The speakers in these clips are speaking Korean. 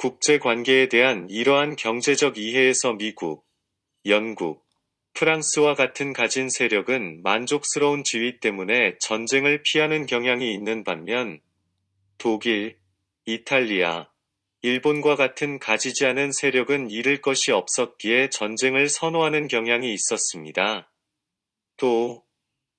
국제관계에 대한 이러한 경제적 이해에서 미국, 영국, 프랑스와 같은 가진 세력은 만족스러운 지위 때문에 전쟁을 피하는 경향이 있는 반면 독일, 이탈리아, 일본과 같은 가지지 않은 세력은 잃을 것이 없었기에 전쟁을 선호하는 경향이 있었습니다. 또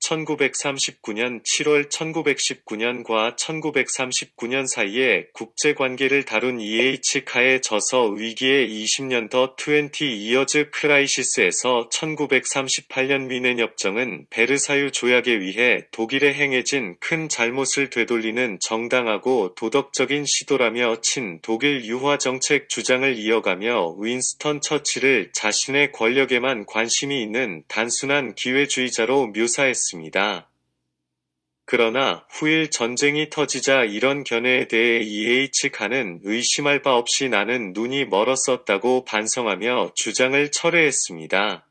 1939년 7월 1919년과 1939년 사이에 국제관계를 다룬 EH 카의 저서 위기의 20년 더 20 Years Crisis에서 1938년 위넨 협정은 베르사유 조약에 의해 독일에 행해진 큰 잘못을 되돌리는 정당하고 도덕적인 시도라며 친독일 유화 정책 주장을 이어가며 윈스턴 처칠을 자신의 권력에만 관심이 있는 단순한 기회주의자로 묘사했습니다. 그러나 후일 전쟁이 터지자 이런 견해에 대해 EH 카는 의심할 바 없이 나는 눈이 멀었었다고 반성하며 주장을 철회했습니다.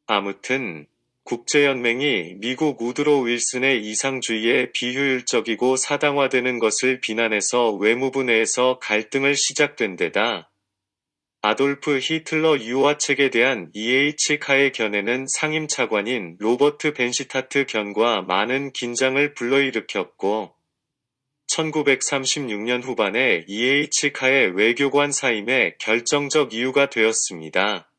아무튼 국제연맹이 미국 우드로 윌슨의 이상주의에 비효율적이고 사당화되는 것을 비난해서 외무부 내에서 갈등을 시작된 데다 아돌프 히틀러 유화책에 대한 EH 카의 견해는 상임차관인 로버트 벤시타트 견과 많은 긴장을 불러일으켰고 1936년 후반에 EH 카의 외교관 사임에 결정적 이유가 되었습니다.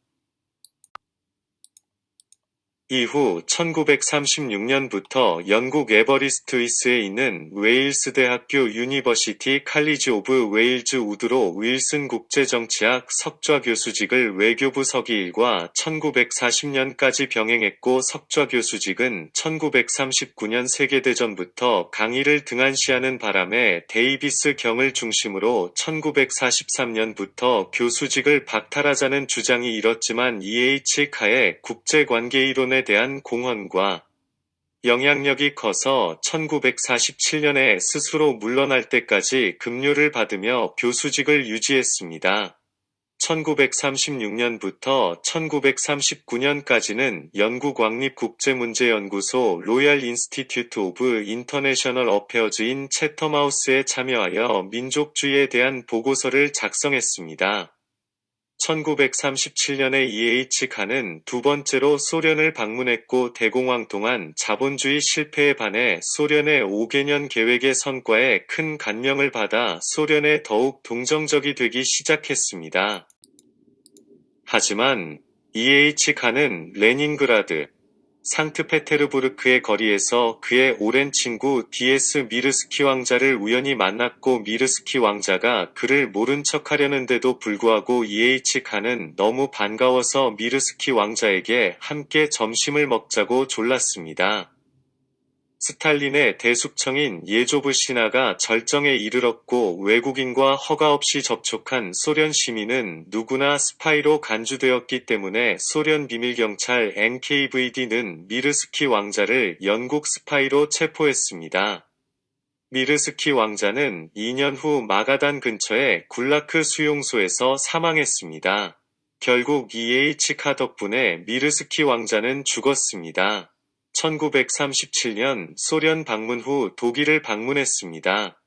이후 1936년부터 영국 에버리스트위스에 있는 웨일스 대학교 유니버시티 칼리지 오브 웨일즈 우드로 윌슨 국제정치학 석좌 교수직을 외교부 서기 1과 1940년까지 병행했고 석좌 교수직은 1939년 세계대전부터 강의를 등한시하는 바람에 데이비스 경을 중심으로 1943년부터 교수직을 박탈하자는 주장이 일었지만 EH 카의 국제관계 이론에 대한 공헌과 영향력이 커서 1947년에 스스로 물러날 때까지 급료를 받으며 교수직을 유지했습니다. 1936년부터 1939년까지는 영국 왕립국제문제연구소 로얄 인스티튜트 오브 인터내셔널 어페어즈인 채텀하우스에 참여하여 민족주의에 대한 보고서를 작성했습니다. 1937년에 EH 카는 두 번째로 소련을 방문했고 대공황 동안 자본주의 실패에 반해 소련의 5개년 계획의 성과에 큰 감명을 받아 소련에 더욱 동정적이 되기 시작했습니다. 하지만 EH 카는 레닌그라드, 상트페테르부르크의 거리에서 그의 오랜 친구 DS 미르스키 왕자를 우연히 만났고 미르스키 왕자가 그를 모른 척하려는데도 불구하고 EH 카는 너무 반가워서 미르스키 왕자에게 함께 점심을 먹자고 졸랐습니다. 스탈린의 대숙청인 예조브 신하가 절정에 이르렀고 외국인과 허가 없이 접촉한 소련 시민은 누구나 스파이로 간주되었기 때문에 소련 비밀경찰 NKVD는 미르스키 왕자를 영국 스파이로 체포했습니다. 미르스키 왕자는 2년 후 마가단 근처의 굴라크 수용소에서 사망했습니다. 결국 EH 카 덕분에 미르스키 왕자는 죽었습니다. 1937년 소련 방문 후 독일을 방문했습니다.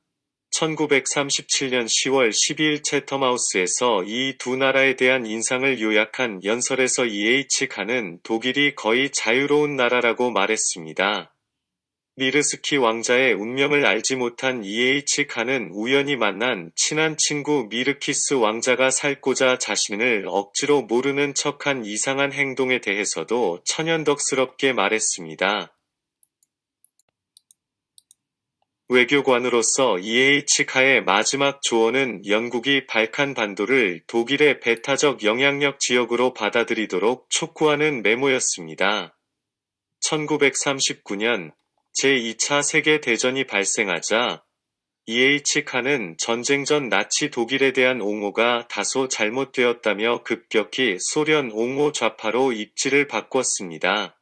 1937년 10월 12일 채텀하우스에서 이 두 나라에 대한 인상을 요약한 연설에서 EH 카는 독일이 거의 자유로운 나라라고 말했습니다. 미르스키 왕자의 운명을 알지 못한 EH 카는 우연히 만난 친한 친구 미르키스 왕자가 살고자 자신을 억지로 모르는 척한 이상한 행동에 대해서도 천연덕스럽게 말했습니다. 외교관으로서 EH 카의 마지막 조언은 영국이 발칸 반도를 독일의 배타적 영향력 지역으로 받아들이도록 촉구하는 메모였습니다. 1939년 제2차 세계대전이 발생하자 EH 카는 전쟁 전 나치 독일에 대한 옹호가 다소 잘못되었다며 급격히 소련 옹호 좌파로 입지를 바꿨습니다.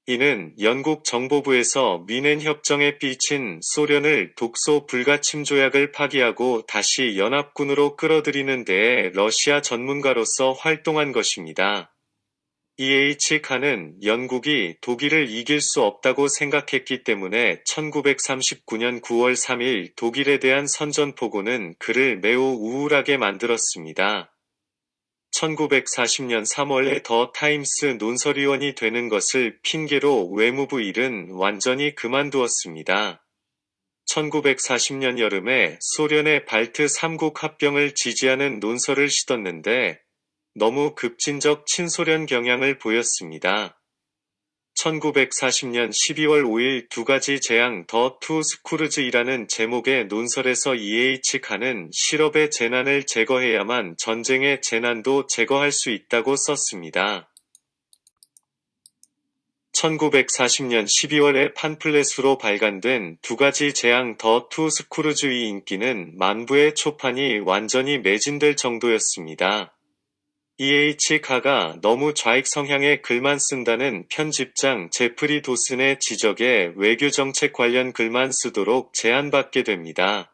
이는 영국 정보부에서 미넨 협정에 삐친 소련을 독소 불가침 조약을 파기하고 다시 연합군으로 끌어들이는 데에 러시아 전문가로서 활동한 것입니다. EH 칸은 영국이 독일을 이길 수 없다고 생각했기 때문에 1939년 9월 3일 독일에 대한 선전포고는 그를 매우 우울하게 만들었습니다. 1940년 3월에 더 타임스 논설위원이 되는 것을 핑계로 외무부 일은 완전히 그만두었습니다. 1940년 여름에 소련의 발트 3국 합병을 지지하는 논설을 싣었는데 너무 급진적 친소련 경향을 보였습니다. 1940년 12월 5일 두 가지 재앙 더 투 스쿠르즈이라는 제목의 논설에서 EH 칸은 실업의 재난을 제거해야만 전쟁의 재난도 제거할 수 있다고 썼습니다. 1940년 12월에 판플렛으로 발간된 두 가지 재앙 더 투 스쿠르즈의 인기는 만부의 초판이 완전히 매진될 정도였습니다. EH 카가 너무 좌익 성향의 글만 쓴다는 편집장 제프리 도슨의 지적에 외교정책 관련 글만 쓰도록 제안받게 됩니다.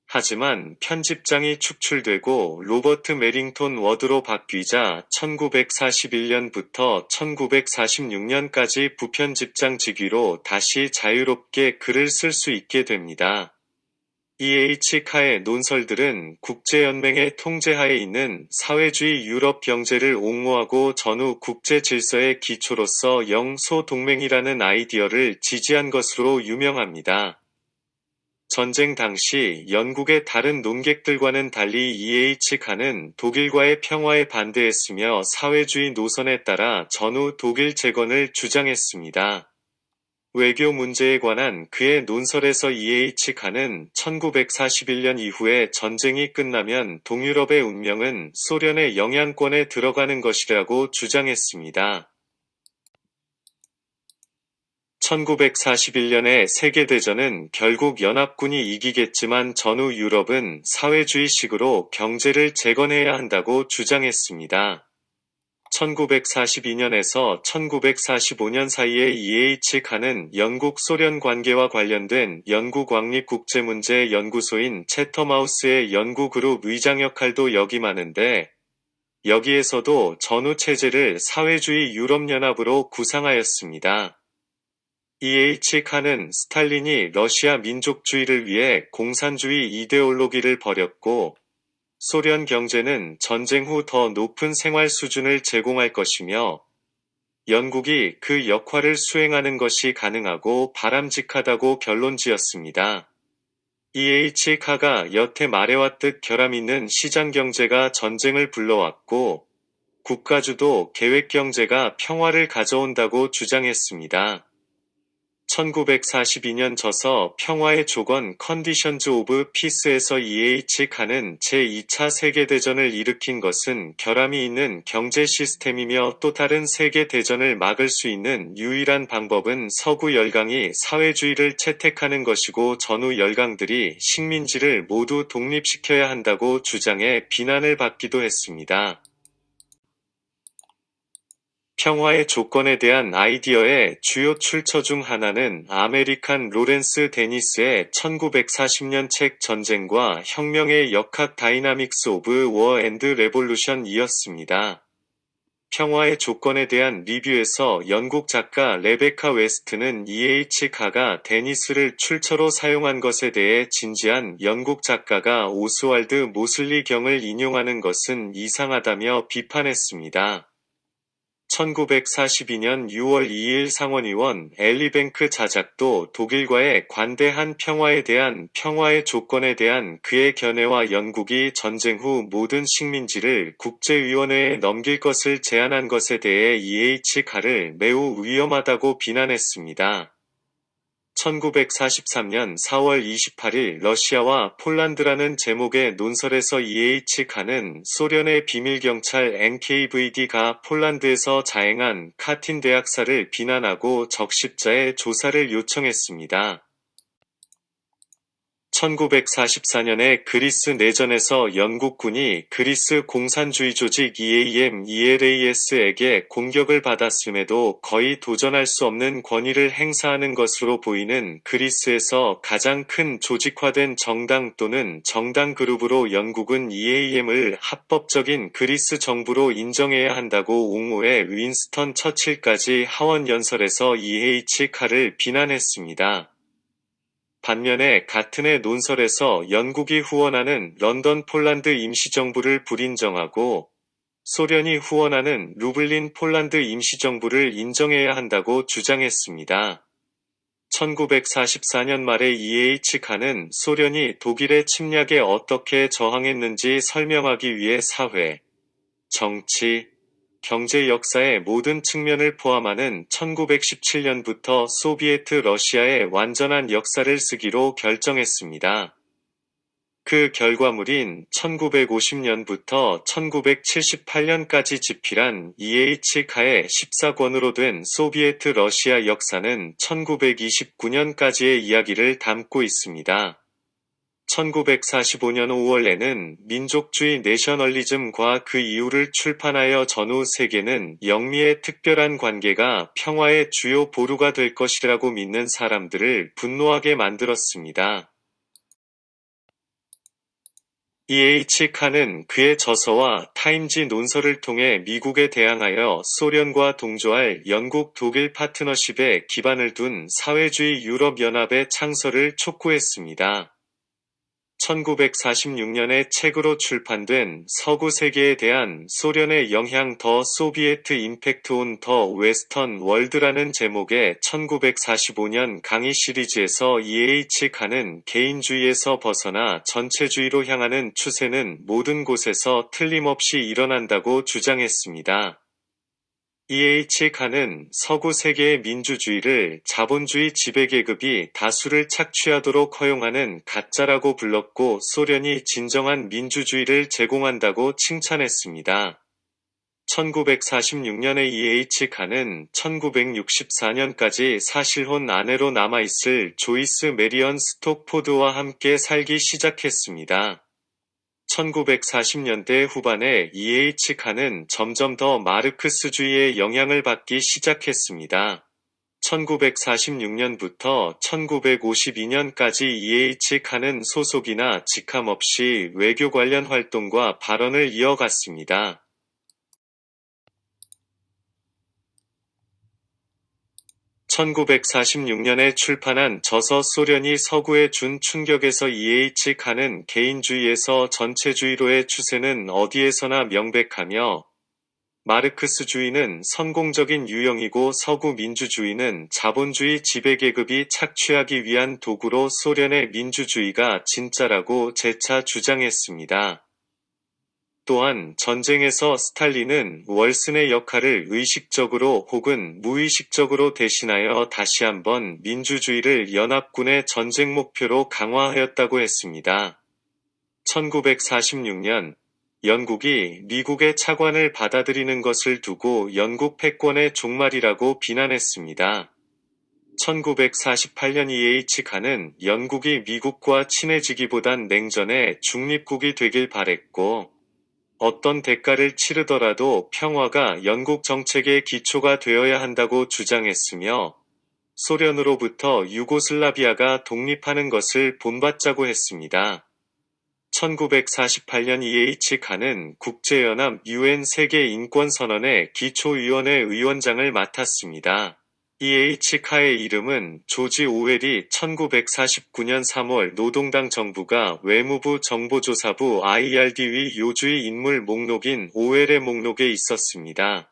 하지만 편집장이 축출되고 로버트 메링톤 워드로 바뀌자 1941년부터 1946년까지 부편집장 직위로 다시 자유롭게 글을 쓸 수 있게 됩니다. EH 카의 논설들은 국제연맹의 통제하에 있는 사회주의 유럽 경제를 옹호하고 전후 국제 질서의 기초로서 영소 동맹이라는 아이디어를 지지한 것으로 유명합니다. 전쟁 당시 영국의 다른 논객들과는 달리 EH 칸은 독일과의 평화에 반대했으며 사회주의 노선에 따라 전후 독일 재건을 주장했습니다. 외교 문제에 관한 그의 논설에서 EH 칸은 1941년 이후에 전쟁이 끝나면 동유럽의 운명은 소련의 영향권에 들어가는 것이라고 주장했습니다. 1941년의 세계대전은 결국 연합군이 이기겠지만 전후 유럽은 사회주의식으로 경제를 재건해야 한다고 주장했습니다. 1942년에서 1945년 사이에 EH 칸은 영국-소련 관계와 관련된 영국왕립국제문제 연구소인 채텀하우스의 연구그룹 의장 역할도 역임하는데 여기에서도 전후 체제를 사회주의 유럽연합으로 구상하였습니다. EH 칸은 스탈린이 러시아 민족주의를 위해 공산주의 이데올로기를 버렸고 소련 경제는 전쟁 후 더 높은 생활 수준을 제공할 것이며 영국이 그 역할을 수행하는 것이 가능하고 바람직하다고 결론지었습니다. EH 카가 여태 말해왔듯 결함 있는 시장경제가 전쟁을 불러왔고 국가주도 계획경제가 평화를 가져온다고 주장했습니다. 1942년 저서 평화의 조건 컨디션즈 오브 피스에서 EH 칸은 제2차 세계대전을 일으킨 것은 결함이 있는 경제 시스템이며 또 다른 세계대전을 막을 수 있는 유일한 방법은 서구 열강이 사회주의를 채택하는 것이고 전후 열강들이 식민지를 모두 독립시켜야 한다고 주장해 비난을 받기도 했습니다. 평화의 조건에 대한 아이디어의 주요 출처 중 하나는 아메리칸 로렌스 데니스의 1940년 책 전쟁과 혁명의 역학 다이나믹스 오브 워 앤드 레볼루션이었습니다. 평화의 조건에 대한 리뷰에서 영국 작가 레베카 웨스트는 EH 카가 데니스를 출처로 사용한 것에 대해 진지한 영국 작가가 오스왈드 모슬리 경을 인용하는 것은 이상하다며 비판했습니다. 1942년 6월 2일 상원의원 엘리뱅크 자작도 독일과의 관대한 평화에 대한 평화의 조건에 대한 그의 견해와 영국이 전쟁 후 모든 식민지를 국제위원회에 넘길 것을 제안한 것에 대해 EH 카를 매우 위험하다고 비난했습니다. 1943년 4월 28일 러시아와 폴란드라는 제목의 논설에서 EH 칸은 소련의 비밀경찰 NKVD가 폴란드에서 자행한 카틴 대학살을 비난하고 적십자의 조사를 요청했습니다. 1944년에 그리스 내전에서 영국군이 그리스 공산주의 조직 ELAS에게 공격을 받았음에도 거의 도전할 수 없는 권위를 행사하는 것으로 보이는 그리스에서 가장 큰 조직화된 정당 또는 정당 그룹으로 영국은 EAM을 합법적인 그리스 정부로 인정해야 한다고 옹호해 윈스턴 처칠까지 하원 연설에서 EH카를 비난했습니다. 반면에 같은 해 논설에서 영국이 후원하는 런던 폴란드 임시정부를 불인정하고 소련이 후원하는 루블린 폴란드 임시정부를 인정해야 한다고 주장했습니다. 1944년 말에 EH카는 소련이 독일의 침략에 어떻게 저항했는지 설명하기 위해 사회, 정치, 경제 역사의 모든 측면을 포함하는 1917년부터 소비에트 러시아의 완전한 역사를 쓰기로 결정했습니다. 그 결과물인 1950년부터 1978년까지 집필한 EH카의 14권으로 된 소비에트 러시아 역사는 1929년까지의 이야기를 담고 있습니다. 1945년 5월에는 민족주의 내셔널리즘과 그 이유를 출판하여 전후 세계는 영미의 특별한 관계가 평화의 주요 보루가 될 것이라고 믿는 사람들을 분노하게 만들었습니다. EH카는 그의 저서와 타임지 논설을 통해 미국에 대항하여 소련과 동조할 영국 독일 파트너십에 기반을 둔 사회주의 유럽연합의 창설을 촉구했습니다. 1946년에 책으로 출판된 서구 세계에 대한 소련의 영향 더 소비에트 임팩트 온 더 웨스턴 월드라는 제목의 1945년 강의 시리즈에서 EH카는 개인주의에서 벗어나 전체주의로 향하는 추세는 모든 곳에서 틀림없이 일어난다고 주장했습니다. EH카는 서구 세계의 민주주의를 자본주의 지배계급이 다수를 착취하도록 허용하는 가짜라고 불렀고 소련이 진정한 민주주의를 제공한다고 칭찬했습니다. 1946년에 EH카는 1964년까지 사실혼 아내로 남아있을 조이스 메리언 스톡포드와 함께 살기 시작했습니다. 1940년대 후반에 EH카는 점점 더 마르크스주의의 영향을 받기 시작했습니다. 1946년부터 1952년까지 EH카는 소속이나 직함 없이 외교 관련 활동과 발언을 이어갔습니다. 1946년에 출판한 저서 소련이 서구에 준 충격에서 EH카는 개인주의에서 전체주의로의 추세는 어디에서나 명백하며 마르크스주의는 성공적인 유형이고 서구 민주주의는 자본주의 지배계급이 착취하기 위한 도구로 소련의 민주주의가 진짜라고 재차 주장했습니다. 또한 전쟁에서 스탈린은 월슨의 역할을 의식적으로 혹은 무의식적으로 대신하여 다시 한번 민주주의를 연합군의 전쟁 목표로 강화하였다고 했습니다. 1946년 영국이 미국의 차관을 받아들이는 것을 두고 영국 패권의 종말이라고 비난했습니다. 1948년 EH카는 영국이 미국과 친해지기보단 냉전의 중립국이 되길 바랬고 어떤 대가를 치르더라도 평화가 영국 정책의 기초가 되어야 한다고 주장했으며 소련으로부터 유고슬라비아가 독립하는 것을 본받자고 했습니다. 1948년 EH카는 국제연합 UN 세계인권선언의 기초위원회 위원장을 맡았습니다. EH카의 이름은 조지 오웰이 1949년 3월 노동당 정부가 외무부 정보조사부 IRD 위 요주의 인물 목록인 오웰의 목록에 있었습니다.